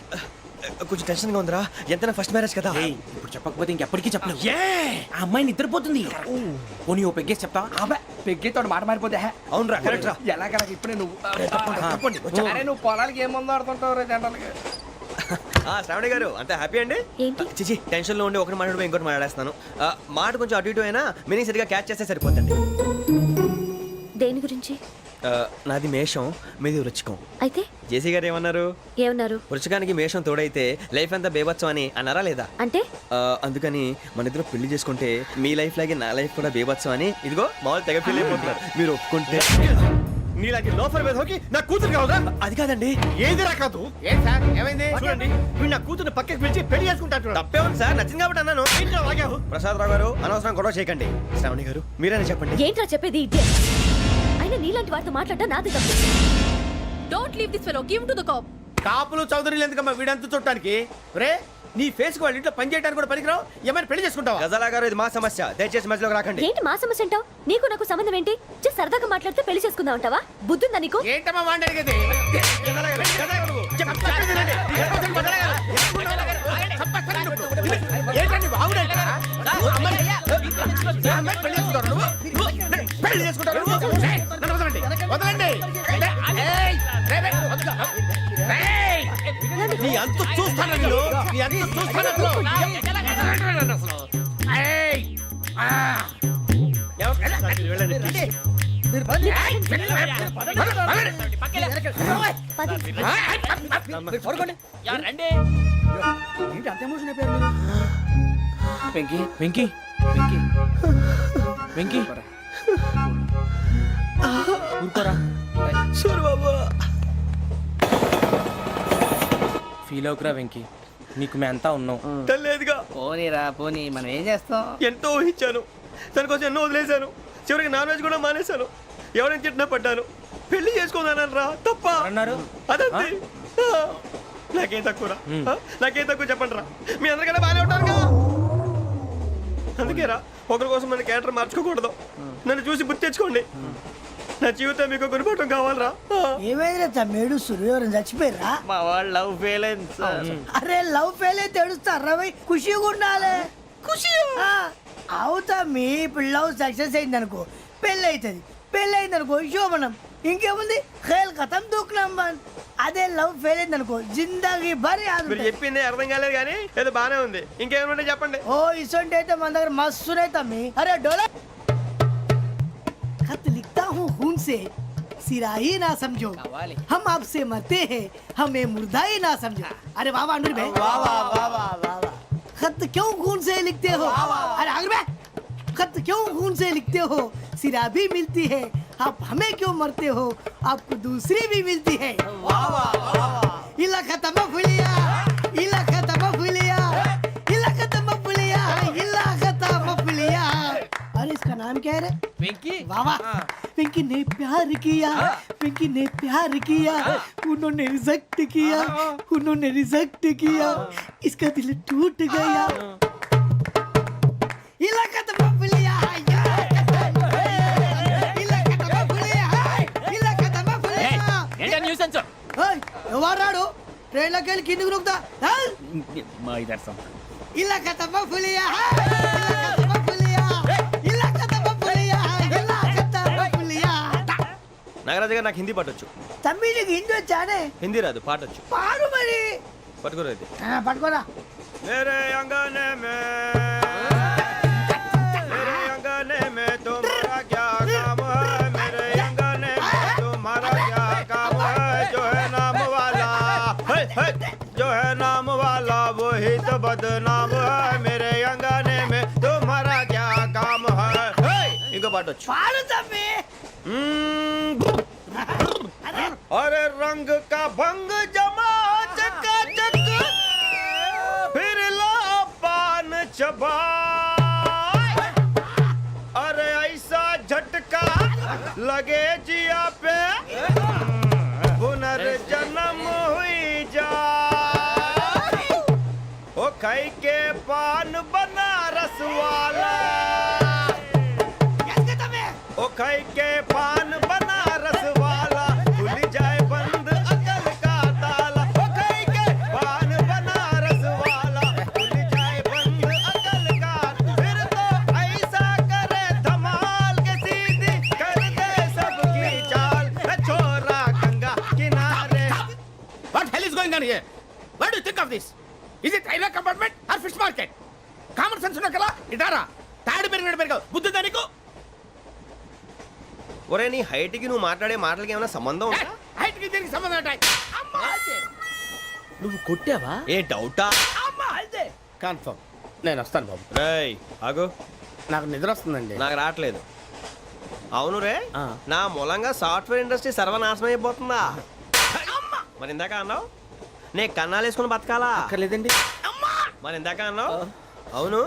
కొంచెం టెన్షన్ గా ఉందిరా, ఎంతైనా ఫస్ట్ మ్యారేజ్ కదా.
ఇప్పుడు చెప్పకపోతే ఇంకెప్పటికీ చెప్పలేవు. ఆ అమ్మాయి నిద్రపోతుంది. పోనీ ఓ పెగ్గేసి చెప్తావా?
అబ్బా పెగ్గేతో మాట మారిపోతే.
అవునరా కరెక్ట్ రా.
ఎలాగలా ఇప్పుడే నువ్వు అరే నువ్వు పొలాలకి ఏం మందు ఆడుతుంటావు రే జనరల్గా.
శ్రావణి గారు అంత హ్యాపీ అండి?
ఏంటి?
చిచి టెన్షన్ లో ఉండి ఒకటి మాట్లాడిపోయి ఇంకోటి మాట్లాడేస్తాను. మాట కొంచెం అటు ఇటు అయినా మీనింగ్ సరిగా క్యాచ్ చేస్తే సరిపోతుంది.
దేని గురించి?
నాది మేషం, మీది వృచ్చికం.
అయితే
జేసీ గారు ఏమన్నారు?
ఏమన్నారు?
వృచ్చికానికి మేషం తోడైతే లైఫ్ అంతా బేబత్సం అని అన్నారా లేదా?
అంటే
అందుకని మన ఇద్దరు పెళ్లి చేసుకుంటే మీ లైఫ్ లాగే నా లైఫ్ కూడా బేబత్సం అని ఇదిగో మామూలు తెగ పెళ్లి అయిపోతున్నారు. మీరు ఒప్పుకుంటే
నీలాంటి లోఫర్ మీద హోకి నా కూతురు కావదా?
అది కాదండి.
ఏది రాకాదు?
ఏం సార్ ఏమైంది?
చూడండి వీడు నా కూతురు పక్కకి పిలిచి పెళ్లి చేసుకుంటాడు.
తప్పే ఉంది సార్, నచ్చింది కాబట్టి అన్నాను. ప్రసాద్ రావు గారు అనవసరం గొడవ చేయకండి. శ్రావణి గారు మీరైనా చెప్పండి.
ఏంట్రా చెప్పేది? ఇదే అయినా నీలాంటి వారితో మాట్లాడటం నాది తప్పు.
Don't leave this fellow. Give him to the cop.
కాపులు చౌదరులు ఎందుకమ్మా వీడంతా చూడటానికి? రే నీ ఫేస్ కు వాళ్ళ ఇంట్లో పని చేయడానికి కూడా పనికిరావు, ఏమైనా పెళ్లి చేసుకుంటావా?
గజాలా గారు ఇది మా సమస్య, దయచేసి మధ్యలోకి రాకండి.
ఏంటి మా సమస్య అంటావు? నీకు నాకు సంబంధం ఏంటి? జస్ట్ సరదాగా మాట్లాడితే పెళ్లి చేసుకుందాం అంటావా? బుద్ధుందా నీకు?
ఏంటమ్మా వాడిని అడిగేది? ఏంటండి బాగుండేట? పెళ్లి చేసుకుంటారు. వదలండి. నీ అంత చూస్తాను నీ అంత చూస్తాను.
ఏంటి అంత ఎమోషన్ అయిపోయారు మీరు?
వెంకీ వెంకీ వెంకీ వెంకీ ఊరుకోరా.
సూరిబాబు
ఫీల్ అవుకురా వెంకీ, నీకు మేమంతా ఉన్నాం.
తెలియదుగా.
పోనీరా పోనీ, మనం ఏం చేస్తాం?
ఎంతో ఊహించాను, దానికోసం ఎన్నో వదిలేశాను. చివరికి నాన్ వెజ్ కూడా మానేశాను. ఎవరైనా తిట్టినా పడ్డాను. పెళ్లి చేసుకుందానని రా తప్ప
అన్నారు.
అదంతే. నాకేం తక్కువరా? నాకేం తక్కువ చెప్పండి రా. మీ అందరికన్నా బాగానే ఉంటారు కదా. అందుకే రా, ఒకరి కోసం మన క్యారెక్టర్ మార్చుకోకూడదు. నన్ను చూసి గుర్తు తెచ్చుకోండి. నా జీవితం మీకు గురిపటం కావాలరా.
ఏమైనా తమ్మేడు సూర్యవరం చచ్చిపోయిరా?
మా వాళ్ళు లవ్ ఫెయిల్ అయింది సార్.
అరే లవ్ ఫెయిల్ అయితే ఏడుస్తారా? ఖుషిగా ఉండాలి. ఖుషి అవుతా. మీ ఇప్పుడు లవ్ సక్సెస్ అయింది అనుకో పెళ్ళి అవుతుంది. పెళ్ళి అయింది అనుకో శోభనం. ఇంకేముంది ఖేల్ కథం దూకునాం బాన్. అదే లవ్ ఫెయిల్ అయింది అనుకో జిందాగీ భారీ.
మీరు చెప్పింది అర్థం కాలేదు కానీ ఏదో బానే ఉంది. ఇంకేమైనా చెప్పండి.
ఓ ఇసొంటి అయితే మన దగ్గర మస్తునే తమ్మి. అరే డోలా खत लिखता हूँ खून से सिरा ही ना समझो, हम आपसे मरते हैं हमें मुर्दा ही ना समझो. अरे वाह वाह अनुर भाई, वाह वाह वाह वाह वाह. खत क्यों खून से लिखते हो? अरे अनुर भाई खत क्यों खून से लिखते हो? सिरा भी मिलती है, आप हमें क्यों मरते हो? आपको दूसरी भी मिलती है. वाह वाह वाह. इला खत्म फुलिया, इला खत्म फुलिया, इला खत्म फुलिया, इला खत्म फुलिया. अरे इसका नाम क्या है रे?
వెంకీ.
वाह पिंकी ने प्यार किया, पिंकी ने प्यार किया, उन्होंने रिजेक्ट किया, उन्होंने रिजेक्ट किया, इसका दिल टूट गया. इलाका तो बबलिया है, इलाका तो बबलिया है, इलाका तो बबलिया.
ఏంటా న్యూసెన్స్?
ओए ఎవరాడు ట్రైన్ లోకి వెళ్ళి కిందికి రుకుతా?
మా ఇదర్సం.
ఇలాకా तो बबलिया है, इलाका तो बबलिया, इलाका तो बबलिया है, इलाका तो बबलिया.
నాగరాజు గారు నాకు హిందీ పాటొచ్చు.
తమ్మి నీకు హిందీ వచ్చానే?
హిందీ రాదు, పాటొచ్చు.
పాడు మరి.
పట్టుకోలేదు.
పట్టుకోరా.
मेरे अंगने में तुम्हारा क्या काम है? मेरे अंगने में तुम्हारा क्या काम है? जो है नाम वाला, जो है नाम वाला वो ही तो बदनाम है मेरे अंगने में तुम्हारा क्या काम है ఇంకో పాట వచ్చు
పాడు తమ్మి.
अरे रंग का भंग जमा चकाचक फिर ला पान चबा अरे ऐसा झटका लगे जिया पे पुनर्जन्म हुई जा ओ खाई के पान बनारस वाला ओ खाई के पान बनारस वाला खुल जाए बंद अकल का ताला ओ खाई के पान बनारस वाला खुल जाए बंद अकल का फिर तो ऐसा करे धमाल के सीधी कर दे सबकी चाल छोरा गंगा किनारे
What hell is going on here? What do you think of this? Is it railway compartment or fish market? Common sense ఉన్న కదా ఇటారా తాడు పెరిగావు బుద్ధి దానికి
ఒరే నీ హైట్ కి నువ్వు మాట్లాడే మాటలకి ఏమైనా సంబంధం ఉందా
హైట్ కి దీనికి సంబంధం ఉంటాయి అమ్మా అదే
నువ్వు కొట్టావా?
ఏ డౌటా
అమ్మా అదే కన్ఫర్మ్ నేను వస్తాను బాబు
రేయ్ ఆగు
నాకు నిద్ర వస్తుందండి
నాకు రావట్లేదు అవును రే
ఆ.
నా మూలంగా సాఫ్ట్వేర్ ఇండస్ట్రీ సర్వనాశనం అయిపోతుందా మరి ఇందాక అన్నావు నే కన్నాలు వేసుకుని బతకాలా
అక్కర్లేదండి.
మరి ఇందాక అన్నావు అవును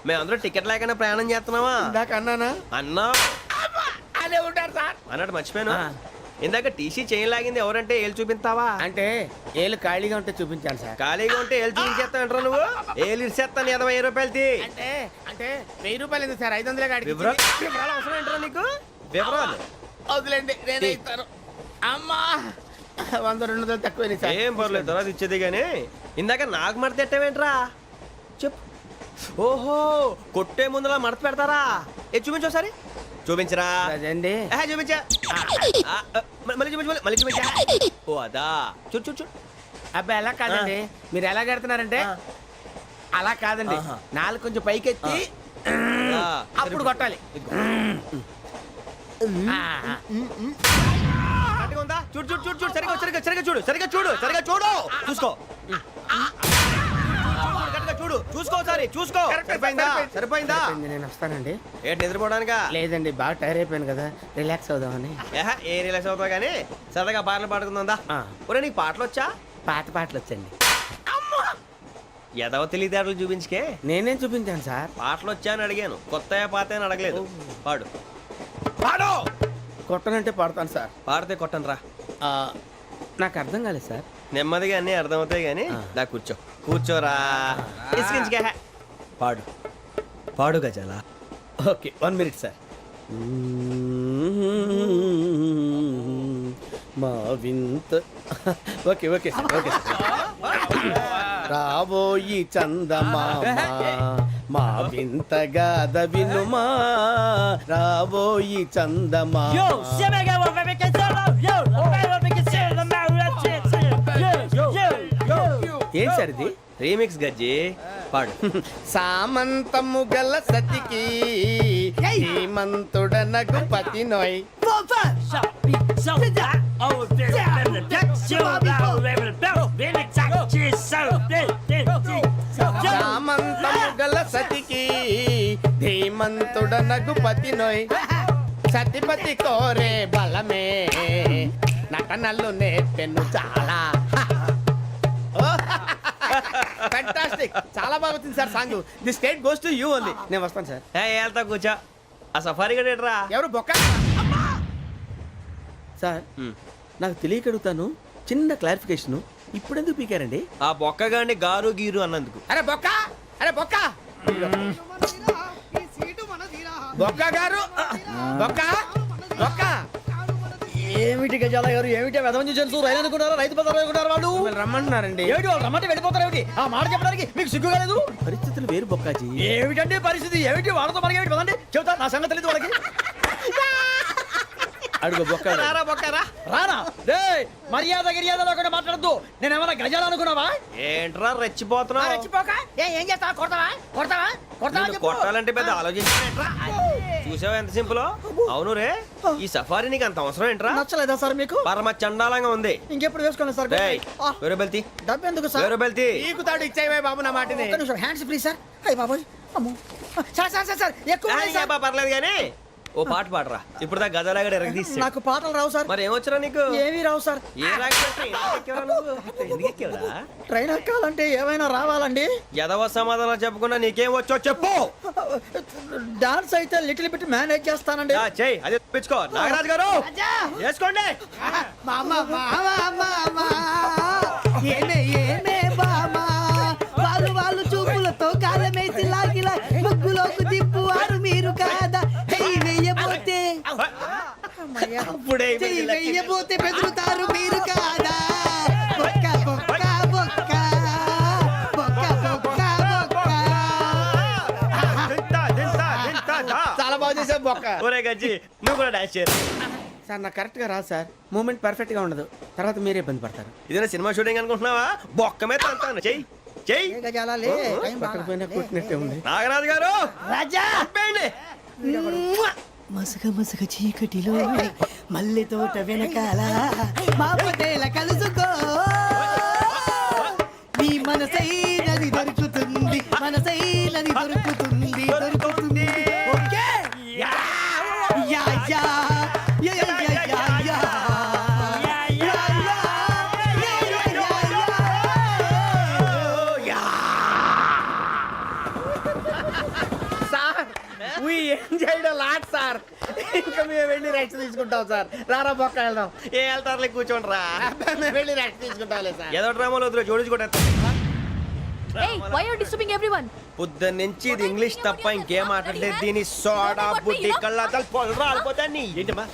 మేమందరూ టికెట్ లేకుండా ప్రయాణం చేస్తున్నావా
ఇందాక అన్నానా
అన్నావు
అదే ఉంటారు సార్
అన్నట్టు మర్చిపోయాను
ఆ.
ఇందాక టీసీ చైన్ లాగింది ఎవరంటే ఏళ్ళు చూపిస్తావా
అంటే ఏళ్ళు ఖాళీగా ఉంటే చూపించాను సార్
ఖాళీగా ఉంటే ఏళ్ళు చూపించేస్తావు నువ్వు ఏళ్ళు ఇచ్చేస్తాను 20 రూపాయలు తీ
అంటే అంటే 1000 రూపాయలు ఎందుకు సార్ 500 కాడికి
వివరాలు అవసరం ఏంట్రా నీకు వివరాలు
వదిలేండి నేనే ఇస్తాను అమ్మా 100 200 తక్కువ సార్
ఏం పర్లేదు తర్వాత ఇచ్చేది కానీ ఇందాక నాకు మడత పెట్టావేంట్రా చెప్పు ఓహో కొట్టే ముందులా మడత పెడతారా ఏ చూపించు ఒకసారి చూపించరా
అదండి
చూపించా మళ్ళీ చూపించు మళ్ళీ చూపించా ఓ అదా చూడు చూడు చూడు
అబ్బాయి ఎలా కాదండి మీరు ఎలా కడుతున్నారంటే అలా కాదండి
ఆహా.
నాలుగు కొంచెం పైకెత్తి
ఆ,
అప్పుడు కొట్టాలి ఆ,
కరెక్ట్గా ఉందా చూడు చూడు చూడు చూడు సరిగా సరిగా సరిగా చూడు సరిగా చూడు సరిగా చూడు చూసుకో కరెక్ట్గా చూడు చూసుకో ఒకసారి చూసుకో సరిపోయిందా సరిపోయిందా
సరిపోయింది, నేను వస్తానండి
ఏంటి నిద్రపోవడానికా
లేదండి బాగా టైర్ అయిపోయాను కదా రిలాక్స్ అవుదామని
ఏ రిలాక్స్ అవుతావు కానీ సరదాగా పాటలు పాడుకుందా
ఆ.
ఒరే నీకు పాటలు వచ్చా
పాత పాటలు వచ్చండి
ఎదవ తెలివితేటలు చూపించుకే
నేనేం చూపించాను సార్
పాటలు వచ్చా అని అడిగాను కొత్త పాత అని అడగలేదు పాడు
పాడు కొట్టనంటే పాడతాను సార్
పాడితే కొట్టను రా
ఆ, నాకు అర్థం కాలేదు సార్
నెమ్మదిగా అన్నీ అర్థమవుతాయి కానీ దా కూర్చో కూర్చోరా ఇసుకించుకే పాడు పాడు గజాల
ఓకే 1 మినిట్ సార్ మా వింత ఓకే ఓకే సార్ ఓకే రాబోయి చందమామ మా వింత గాథ వినుమా రాబోయి చందమామ ఏం సార్ ఇది
రీమిక్స్ గజ్జి పాడు
సామంతము గల సతికి హేమంతుడనగు పతి నోయ్ సామంతము గల సతికి ధీమంతుడనగు పతి నోయ్ సతిపతి కోరే బలమే నటనలు నేర్పెను చాలా ఫ్యాంటాస్టిక్ చాలా బాగా వచ్చింది sir song the state goes to you only నేను వస్తాను సార్
వెళ్తా కూర్చో ఆ సఫారీ గడేట్రా
ఎవరు బొక్క సార్ నాకు తెలియక అడుగుతాను చిన్న క్లారిఫికేషన్ ఇప్పుడెందుకు పీకారండి
ఆ బొక్కగాండి గారు గీరు అన్నందుకు
అరే బొక్క అరే బొక్క బొక్క గారు బొక్క బొక్క
ఏమిటి గజాల గారు ఏమిటి వెదవం చూసాను రైలు అనుకున్నారా రైతు బజార్ అనుకున్నారు వాళ్ళు
మిమ్మల్ని రమ్మంటున్నారండి
ఏమిటి వాళ్ళు రమ్మంటే వెళ్ళిపోతారు ఏమిటి ఆ మాట చెప్పడానికి మీకు సిగ్గు కాలేదు
పరిస్థితులు వేరు బొక్కాజీ
ఏమిటండి పరిస్థితి ఏమిటి వాళ్ళతో మనకి ఏమిటి పదండి చెబుతా నా సంగతి తెలియదు వాళ్ళకి
అడుగు బొక్క
రారా బొక్కరా
రానా రే మర్యాద గిర్యాద లేకుండా మాట్లాడద్దు నేను ఏమైనా గజాలు అనుకున్నావా
ఏంట్రా రెచ్చిపోతున్నావు
ఏం చేస్తావా కొడతావా కొడతావా కొడతావా
నిన్ను కొట్టాలంటే పెద్ద ఆలోచించారా చూసావా ఎంత సింపుల్. అవును రే, ఈ సఫారీ నీకు అంత అవసరం ఏంట్రా?
నచ్చలేదా సార్ మీకు?
పరమ చండాలంగా ఉంది.
ఇంకెప్పుడు వేసుకోండి సార్.
వేరే బెల్తి,
డబ్బు ఎందుకు సార్?
వేరే బెల్తి.
నీకు తాడు ఇచ్చాయి బాబు నా మాటని.
ఒక్క నిమిషం, హ్యాండ్స్ ఫ్రీ సార్. అయ్య బాబోయ్, అమ్మో. సార్ సార్ సార్ సార్ ఎక్కువ ఉన్నాయి సార్.
పర్లేదు కానీ ఓ పాట పాడరా. ఇప్పుడు దా గదలాగడ ఎరగదీసి.
నాకు పాటలు రావు సార్.
మరి ఏమొచ్చరా నీకు?
ఏమీ రావు సార్.
ఏ రాకపోతే ఎందుకు ఎక్కేవరా?
ట్రైన్ ఎక్కాలంటే ఏమైనా రావాలండి.
ఎదవ సమాధానం చెప్పకుండా నీకేం వచ్చో చెప్పు.
డాన్స్ అయితే లిటిల్ బిట్ మేనేజ్ చేస్తానండి.
చెయ్యి, అదే తెప్పించుకో. నాగరాజు గారు వేసుకోండి.
మామా మామా మామా ఏమే ఏమే బామా వాళ్ళు చూపులతో కాలమేసి లాగిలా ముగ్గులోకి తిప్పువారు మీరు కాదా? చెయ్యి వెయ్యబోతే
అప్పుడే
చెయ్యి వెయ్యబోతే బెదురుతారు మీరు కాదా? బొక్క బొక్క బొక్క బొక్క బొక్క బొక్క.
చాలా బాగా చేసావు బొక్క.
ఒరే గజ్జి, నువ్వు కూడా డాన్స్ చేయరు.
సార్ నాకు కరెక్ట్ గా రాదు సార్. మూమెంట్ పర్ఫెక్ట్ గా ఉండదు, తర్వాత మీరే ఇబ్బంది పడతారు.
ఇదేనా సినిమా షూటింగ్ అనుకుంటున్నావా? బొక్క మీద అంటాను. చెయ్యి చెయ్యి.
గజాలాలే టైం బాగా.
పక్కన కొట్టినట్టే ఉంది.
నాగరాజు గారు
రాజా
చంపేయండి.
మసక మసక చీకటిలో మల్లె తోట వెనకాల మా పటేల కలుసుకో. నీ మనసైనది దొరుకుతుంది, మనసైనది దొరుకుతుంది, దొరుకుతుంది. Okay yeah yeah yeah yeah yeah yeah yeah yeah.
Sir we enjoyed a lot sir. ఇంకా మేము వెళ్ళి రెస్ట్ తీసుకుంటాం సార్. రారా బొక్క వెళ్దాం.
ఏ వెళ్తారులే, కూర్చోండి రా.
మేము వెళ్ళి రెస్ట్ తీసుకుంటాంలే సార్.
ఏదో డ్రామాలో వద్దు, జోడించుకుంటా.
Hey, why are you disturbing everyone?
పొద్దున్న నుంచి ఇది ఇంగ్లీష్ తప్ప ఇంకేం మాట్లాడలేదు. దీని సోడా బుద్ధి కళ్ళ పొలరా అయిపోతా నీ.
ఏంటమ్మా